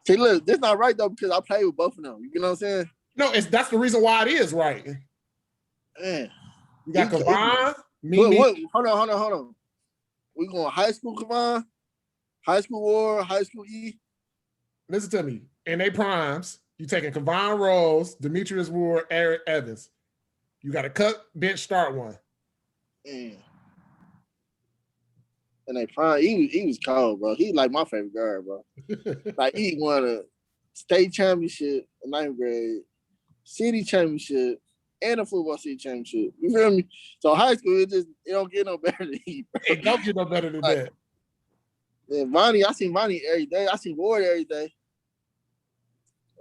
See, look, this not right though because I play with both of them. You know what I'm saying? No, that's the reason why it is right. Man, you got Kevon. Hold on. We going high school Kevon, high school Ward, high school E. Listen to me. In their primes, you taking Kevon Rose, Demetrius Ward, Eric Evans. You got to cut, bench, start one. Man. And they prime, he was cold, bro. He like my favorite guard, bro. Like he won a state championship in 9th grade. city championship, and a football city championship. You feel me? So high school, it don't get no better than E, bro. It don't get no better than that. Man, Vonnie, I seen Vonnie every day. I seen Ward every day.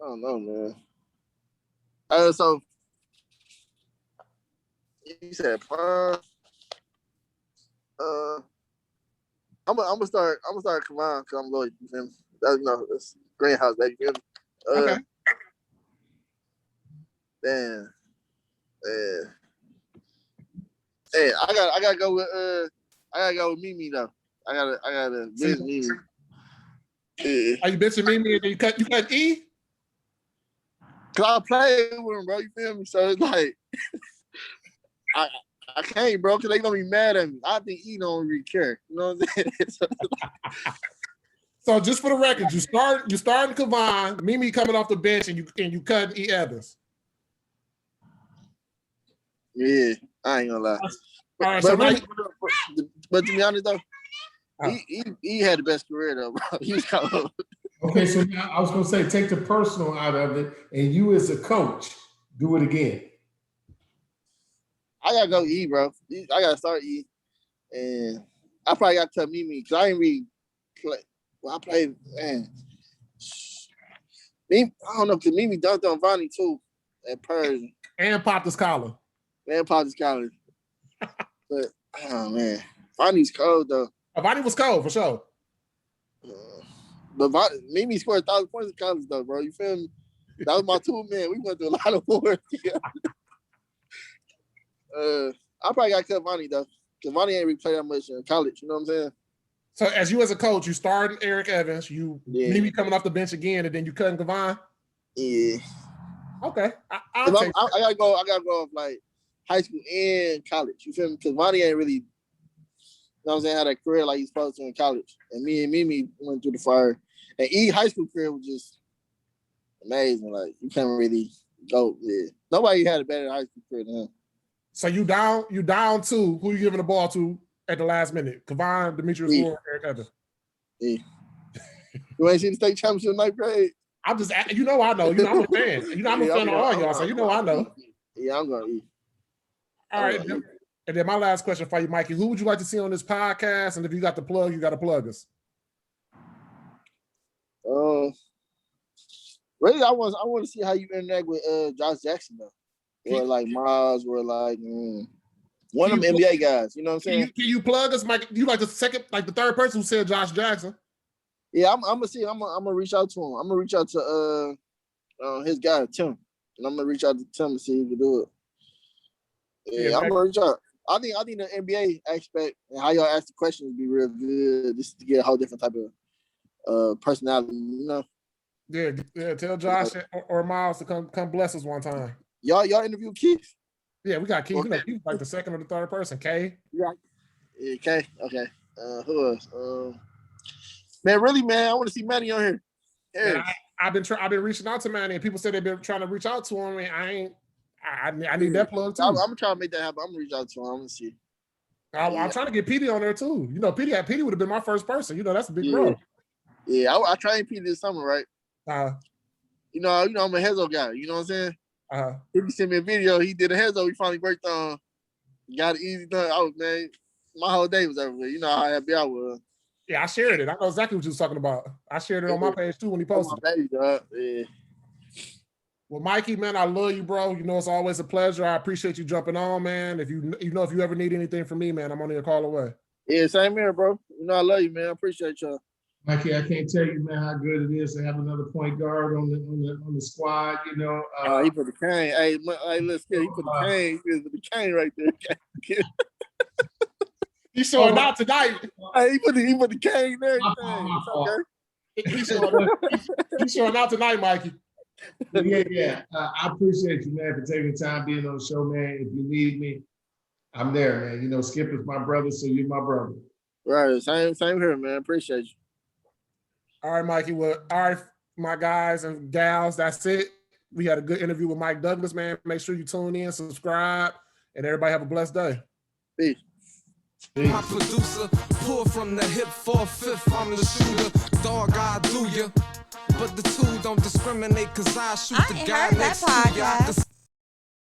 I don't know, man. So you said prime. I'm gonna start Kavan because I'm loyal. You feel me? That's greenhouse, baby. You feel me? Okay. Damn. Hey, I gotta go with Mimi though. I gotta miss Mimi. Yeah. Are you bitching Mimi and then you cut E? Cause I played with him, bro. You feel me? So it's like I can't, bro, because they gonna be mad at me. I think E don't really care. You know what I'm saying? So just for the record, you starting Kavan, Mimi coming off the bench, and you cut E Evans. Yeah, I ain't gonna lie. All right, but to be honest though, he had the best career though, bro. He was kind of Okay, so now I was gonna say, take the personal out of it, and you as a coach, do it again. I gotta go E, bro. I gotta start E, and I probably gotta cut Mimi because I ain't really play. Well, I played, man. Mimi, I don't know, because Mimi dunked on Vonnie too at Persian. And popped his collar. And popped his collar. But, oh, man. Vonnie's cold, though. Vonnie was cold, for sure. But Mimi scored 1,000 points in college, though, bro. You feel me? That was my two man. We went through a lot of wars together. I probably got to cut Vonnie, though, because Vonnie ain't really played that much in college. You know what I'm saying? So as you as a coach, you started Eric Evans, Mimi coming off the bench again, and then you cutting Kavan? Yeah. Okay. I gotta go off like high school and college. You feel me? Because Vonnie ain't really, you know what I'm saying, had a career like he's supposed to in college. And me and Mimi went through the fire. And high school career was just amazing. Like you can't really go. Yeah. Nobody had a better high school career than him. So you down two. Who you giving the ball to at the last minute? Kavan, Demetrius Ward, Eric Evans. Yeah. You ain't seen the state championship in 9th grade? I'm just, I know. You know, I'm a fan. You know, I'm a fan of all y'all, so you know I know. Yeah, I'm going to eat. All right. And then my last question for you, Mikey. Who would you like to see on this podcast? And if you got the plug, you got to plug us. Really, I want to see how you interact with Josh Jackson, though. Or like Miles, or like one of them NBA guys. You know what I'm saying? Can you plug us, Mike? You like the third person who said Josh Jackson? Yeah, I'm gonna see. I'm gonna reach out to him. I'm gonna reach out to his guy Tim, and I'm gonna reach out to Tim to see if he can do it. Yeah, I'm gonna reach out. I think the NBA aspect and how y'all ask the questions would be real good, just to get a whole different type of personality. You know? Yeah. Tell Josh or Miles to come bless us one time. Y'all interview Keith? Yeah, we got Keith. Okay. You know, Keith like the second or the third person. K. Yeah. K. Okay. Who else? Man, really, man, I want to see Manny on here. Yeah, I've been reaching out to Manny, and people said they've been trying to reach out to him. And I need that plug too. I'm gonna try to make that happen. I'm gonna reach out to him. I'm gonna see. I'm trying to get Petey on there too. You know, Petey would have been my first person. You know, that's a big bro. Yeah, I trained Petey this summer, right? You know, I'm a Hezo guy. You know what I'm saying? He sent me a video. He did a Hezo. He finally worked on. Got it easy done. Man, my whole day was everywhere. You know how happy I was. Yeah, I shared it. I know exactly what you was talking about. I shared it on my page too when he posted it. Yeah. Well, Mikey, man, I love you, bro. You know, it's always a pleasure. I appreciate you jumping on, man. If you ever need anything from me, man, I'm only a call away. Yeah, same here, bro. You know, I love you, man. I appreciate y'all. Mikey, I can't tell you, man, how good it is to have another point guard on the squad. You know, he put the cane. Hey, let's get. He put the cane. He put the cane right there. He's showing out tonight. Hey, he put the cane there. He's showing out tonight, Mikey. Yeah. I appreciate you, man, for taking time being on the show, man. If you need me, I'm there, man. You know, Skip is my brother, so you're my brother. Right, same here, man. Appreciate you. All right, Mikey. Well, all right, my guys and gals, that's it. We had a good interview with Mike Douglas, man. Make sure you tune in, subscribe, and everybody have a blessed day. Peace. My producer, pull from the hip 4/5. I'm the shooter, dog, I do ya. but the two don't discriminate, cause I shoot I the ain't guy heard that next to you. I podcast. can